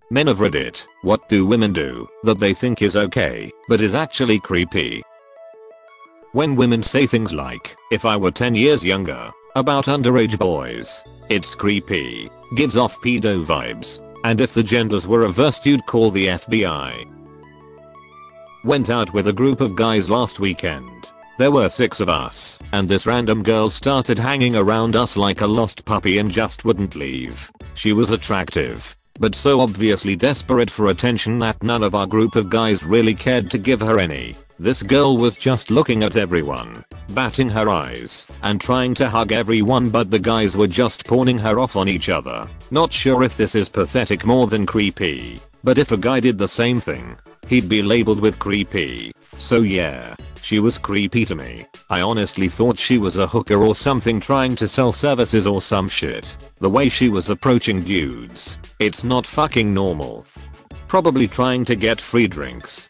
Men of Reddit, what do women do that they think is okay, but is actually creepy? When women say things like, if I were 10 years younger, about underage boys, it's creepy, gives off pedo vibes, and if the genders were reversed you'd call the FBI. Went out with a group of guys last weekend. There were 6 of us, and this random girl started hanging around us like a lost puppy and just wouldn't leave. She was attractive, but so obviously desperate for attention that none of our group of guys really cared to give her any. This girl was just looking at everyone, batting her eyes, and trying to hug everyone, but the guys were just pawning her off on each other. Not sure if this is pathetic more than creepy, but if a guy did the same thing, he'd be labeled with creepy. So yeah, she was creepy to me. I honestly thought she was a hooker or something trying to sell services or some shit. The way she was approaching dudes, it's not fucking normal. Probably trying to get free drinks.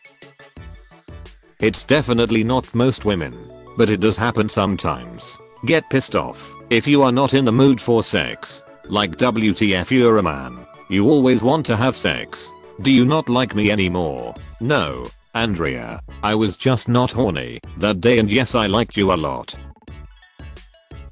It's definitely not most women, but it does happen sometimes. Get pissed off if you are not in the mood for sex. Like WTF, you're a man. You always want to have sex. Do you not like me anymore? No, Andrea, I was just not horny that day, and yes, I liked you a lot.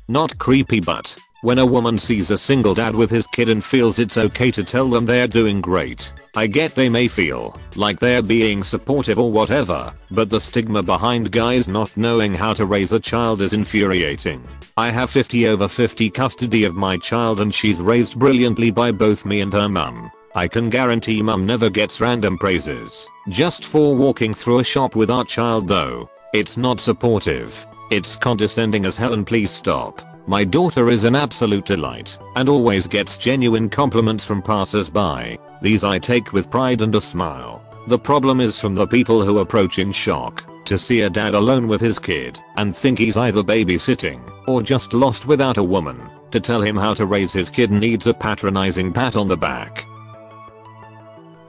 Not creepy, but when a woman sees a single dad with his kid and feels it's okay to tell them they're doing great. I get they may feel like they're being supportive or whatever, but the stigma behind guys not knowing how to raise a child is infuriating. I have 50/50 custody of my child and she's raised brilliantly by both me and her mum. I can guarantee mum never gets random praises just for walking through a shop with our child though. It's not supportive. It's condescending as hell, and please stop. My daughter is an absolute delight and always gets genuine compliments from passers-by. These I take with pride and a smile. The problem is from the people who approach in shock to see a dad alone with his kid and think he's either babysitting or just lost without a woman to tell him how to raise his kid needs a patronizing pat on the back.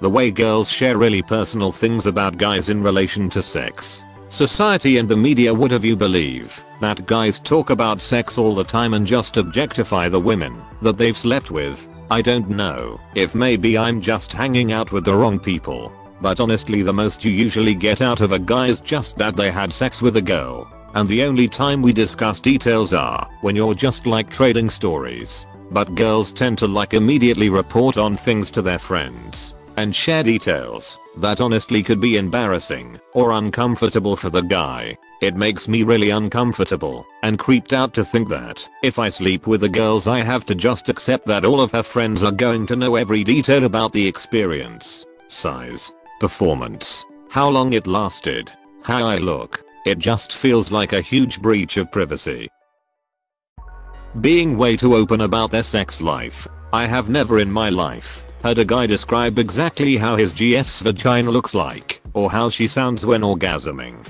The way girls share really personal things about guys in relation to sex. Society and the media would have you believe that guys talk about sex all the time and just objectify the women that they've slept with. I don't know if maybe I'm just hanging out with the wrong people, but honestly the most you usually get out of a guy is just that they had sex with a girl, and the only time we discuss details are when you're just like trading stories. But girls tend to like immediately report on things to their friends and share details that honestly could be embarrassing or uncomfortable for the guy. It makes me really uncomfortable and creeped out to think that if I sleep with the girls I have to just accept that all of her friends are going to know every detail about the experience. Size, performance, how long it lasted, how I look. It just feels like a huge breach of privacy. Being way too open about their sex life. I have never in my life heard a guy describe exactly how his GF's vagina looks like, or how she sounds when orgasming.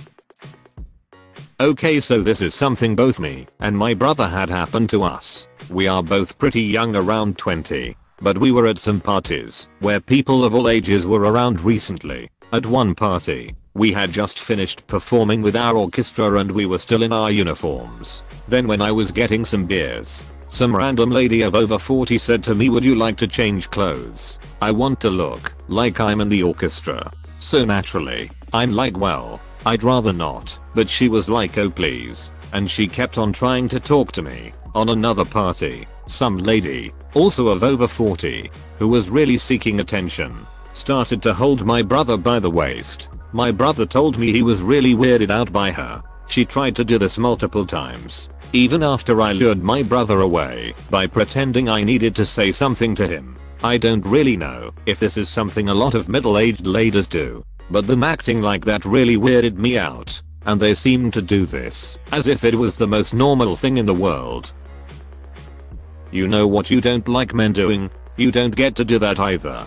Okay, so this is something both me and my brother had happen to us. We are both pretty young, around 20, but we were at some parties where people of all ages were around recently. At one party, we had just finished performing with our orchestra and we were still in our uniforms. Then when I was getting some beers, some random lady of over 40 said to me, would you like to change clothes? I want to look like I'm in the orchestra. So naturally, I'm like, well, I'd rather not, but she was like, oh please, and she kept on trying to talk to me. On another party, some lady, also of over 40, who was really seeking attention, started to hold my brother by the waist. My brother told me he was really weirded out by her. She tried to do this multiple times, even after I lured my brother away by pretending I needed to say something to him. I don't really know if this is something a lot of middle-aged ladies do, but them acting like that really weirded me out, and they seemed to do this as if it was the most normal thing in the world. You know what you don't like men doing? You don't get to do that either.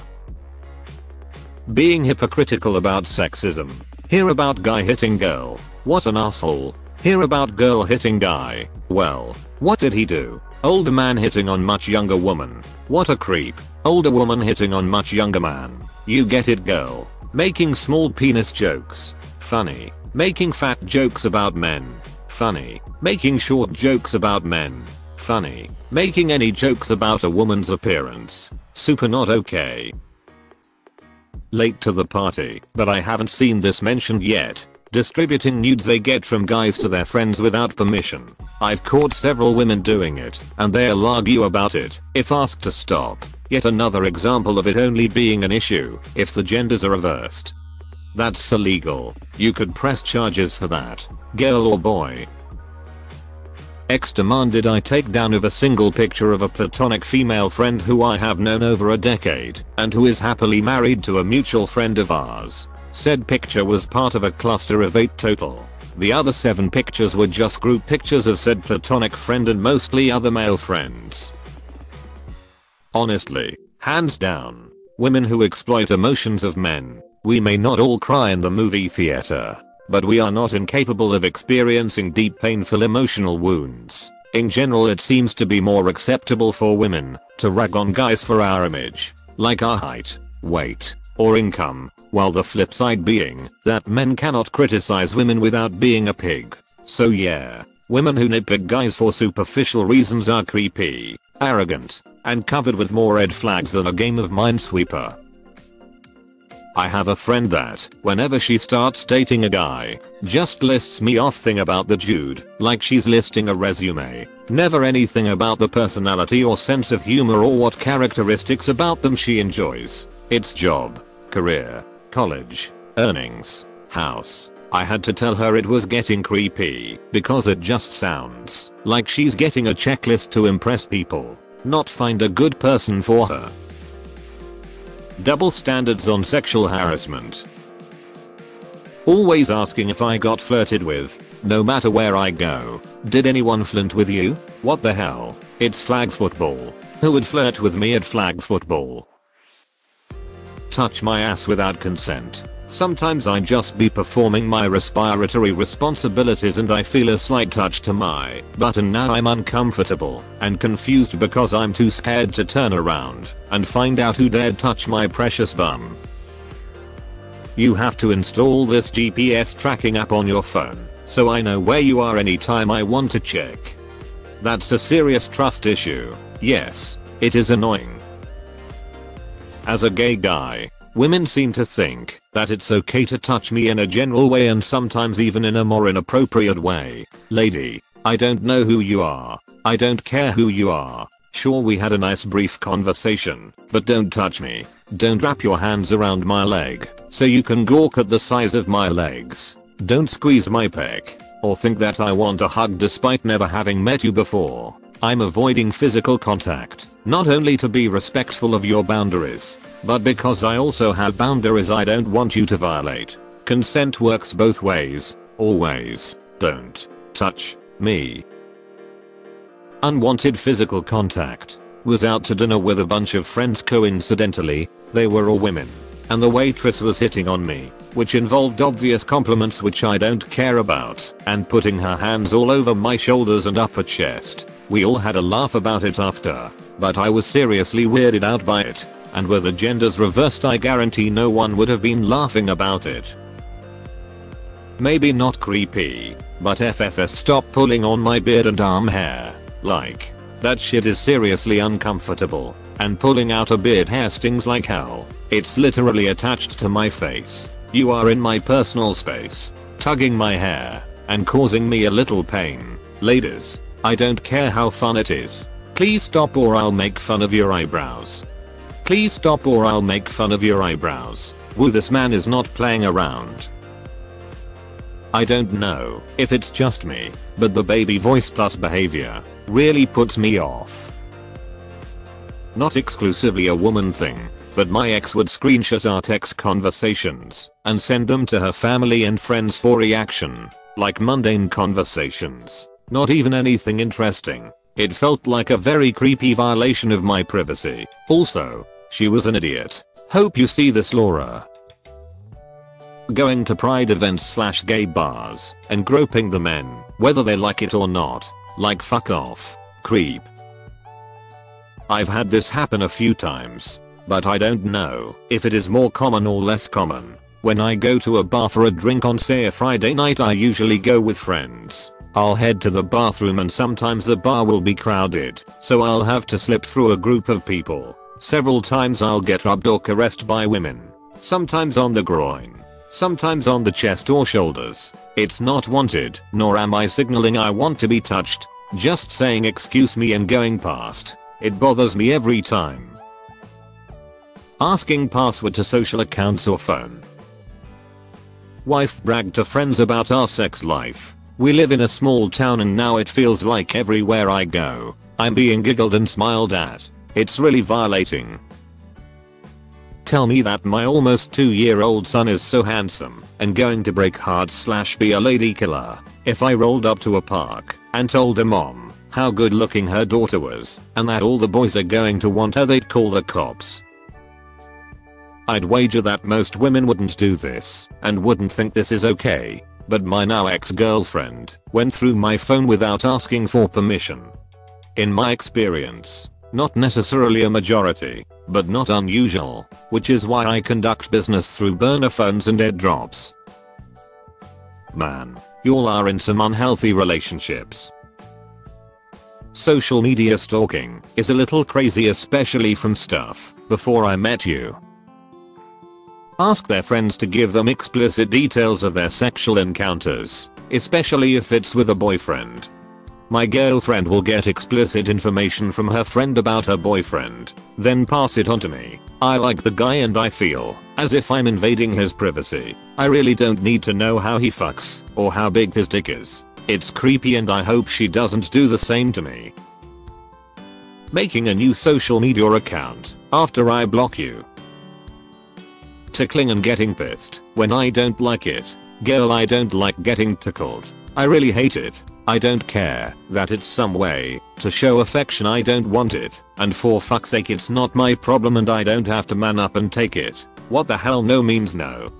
Being hypocritical about sexism. Hear about guy hitting girl. What an asshole. Hear about girl hitting guy. Well, what did he do? Older man hitting on much younger woman. What a creep. Older woman hitting on much younger man. You get it, girl. Making small penis jokes. Funny. Making fat jokes about men. Funny. Making short jokes about men. Funny. Making any jokes about a woman's appearance. Super not okay. Late to the party, but I haven't seen this mentioned yet. Distributing nudes they get from guys to their friends without permission. I've caught several women doing it, and they'll argue about it if asked to stop. Yet another example of it only being an issue if the genders are reversed. That's illegal. You could press charges for that, girl or boy. X demanded I take down of a single picture of a platonic female friend who I have known over a decade and who is happily married to a mutual friend of ours. Said picture was part of a cluster of 8 total. The other 7 pictures were just group pictures of said platonic friend and mostly other male friends. Honestly, hands down, women who exploit emotions of men. We may not all cry in the movie theater, but we are not incapable of experiencing deep painful emotional wounds. In general, it seems to be more acceptable for women to rag on guys for our image, like our height, weight, or income, while the flip side being that men cannot criticize women without being a pig. So yeah, women who nitpick guys for superficial reasons are creepy, arrogant, and covered with more red flags than a game of Minesweeper. I have a friend that, whenever she starts dating a guy, just lists me off thing about the dude, like she's listing a resume. Never anything about the personality or sense of humor or what characteristics about them she enjoys. It's job, career, college, earnings, house. I had to tell her it was getting creepy because it just sounds like she's getting a checklist to impress people, not find a good person for her. Double standards on sexual harassment. Always asking if I got flirted with, no matter where I go. Did anyone flirt with you? What the hell? It's flag football. Who would flirt with me at flag football? Touch my ass without consent. Sometimes I just be performing my respiratory responsibilities and I feel a slight touch to my butt and now I'm uncomfortable and confused because I'm too scared to turn around and find out who dared touch my precious bum. You have to install this GPS tracking app on your phone so I know where you are anytime I want to check. That's a serious trust issue. Yes, it is annoying. As a gay guy, women seem to think that it's okay to touch me in a general way and sometimes even in a more inappropriate way. Lady, I don't know who you are. I don't care who you are. Sure, we had a nice brief conversation, but don't touch me. Don't wrap your hands around my leg so you can gawk at the size of my legs. Don't squeeze my pec or think that I want a hug despite never having met you before. I'm avoiding physical contact, not only to be respectful of your boundaries, but because I also have boundaries I don't want you to violate. Consent works both ways. Always. Don't touch me. Unwanted physical contact. Was out to dinner with a bunch of friends. Coincidentally, they were all women, and the waitress was hitting on me, which involved obvious compliments which I don't care about, and putting her hands all over my shoulders and upper chest. We all had a laugh about it after, but I was seriously weirded out by it, and with the genders reversed I guarantee no one would have been laughing about it. Maybe not creepy, but FFS, stop pulling on my beard and arm hair. Like, that shit is seriously uncomfortable, and pulling out a beard hair stings like hell. It's literally attached to my face. You are in my personal space, tugging my hair, and causing me a little pain. Ladies, I don't care how fun it is. Please stop or I'll make fun of your eyebrows. Please stop or I'll make fun of your eyebrows. Woo, this man is not playing around. I don't know if it's just me, but the baby voice plus behavior really puts me off. Not exclusively a woman thing, but my ex would screenshot our text conversations and send them to her family and friends for reaction, like mundane conversations. Not even anything interesting. It felt like a very creepy violation of my privacy. Also, she was an idiot. Hope you see this, Laura. Going to pride events / gay bars and groping the men, whether they like it or not. Like, fuck off. Creep. I've had this happen a few times, but I don't know if it is more common or less common. When I go to a bar for a drink on, say, a Friday night, I usually go with friends. I'll head to the bathroom and sometimes the bar will be crowded, so I'll have to slip through a group of people. Several times I'll get rubbed or caressed by women. sometimes on the groin, sometimes on the chest or shoulders. It's not wanted, nor am I signaling I want to be touched, just saying excuse me and going past. It bothers me every time. Asking password to social accounts or phone. Wife bragged to friends about our sex life. We live in a small town and now it feels like everywhere I go, I'm being giggled and smiled at. It's really violating. Tell me that my almost 2-year-old son is so handsome and going to break hearts / be a lady killer. If I rolled up to a park and told a mom how good looking her daughter was and that all the boys are going to want her, they'd call the cops. I'd wager that most women wouldn't do this and wouldn't think this is okay, but my now ex-girlfriend went through my phone without asking for permission. In my experience, not necessarily a majority, but not unusual, which is why I conduct business through burner phones and airdrops. Man, y'all are in some unhealthy relationships. Social media stalking is a little crazy, especially from stuff before I met you. Ask their friends to give them explicit details of their sexual encounters, especially if it's with a boyfriend. My girlfriend will get explicit information from her friend about her boyfriend, then pass it on to me. I like the guy and I feel as if I'm invading his privacy. I really don't need to know how he fucks or how big his dick is. It's creepy and I hope she doesn't do the same to me. Making a new social media account after I block you. Tickling and getting pissed when I don't like it. Girl, I don't like getting tickled. I really hate it. I don't care that it's some way to show affection. I don't want it, and for fuck's sake it's not my problem and I don't have to man up and take it. What the hell? No means no.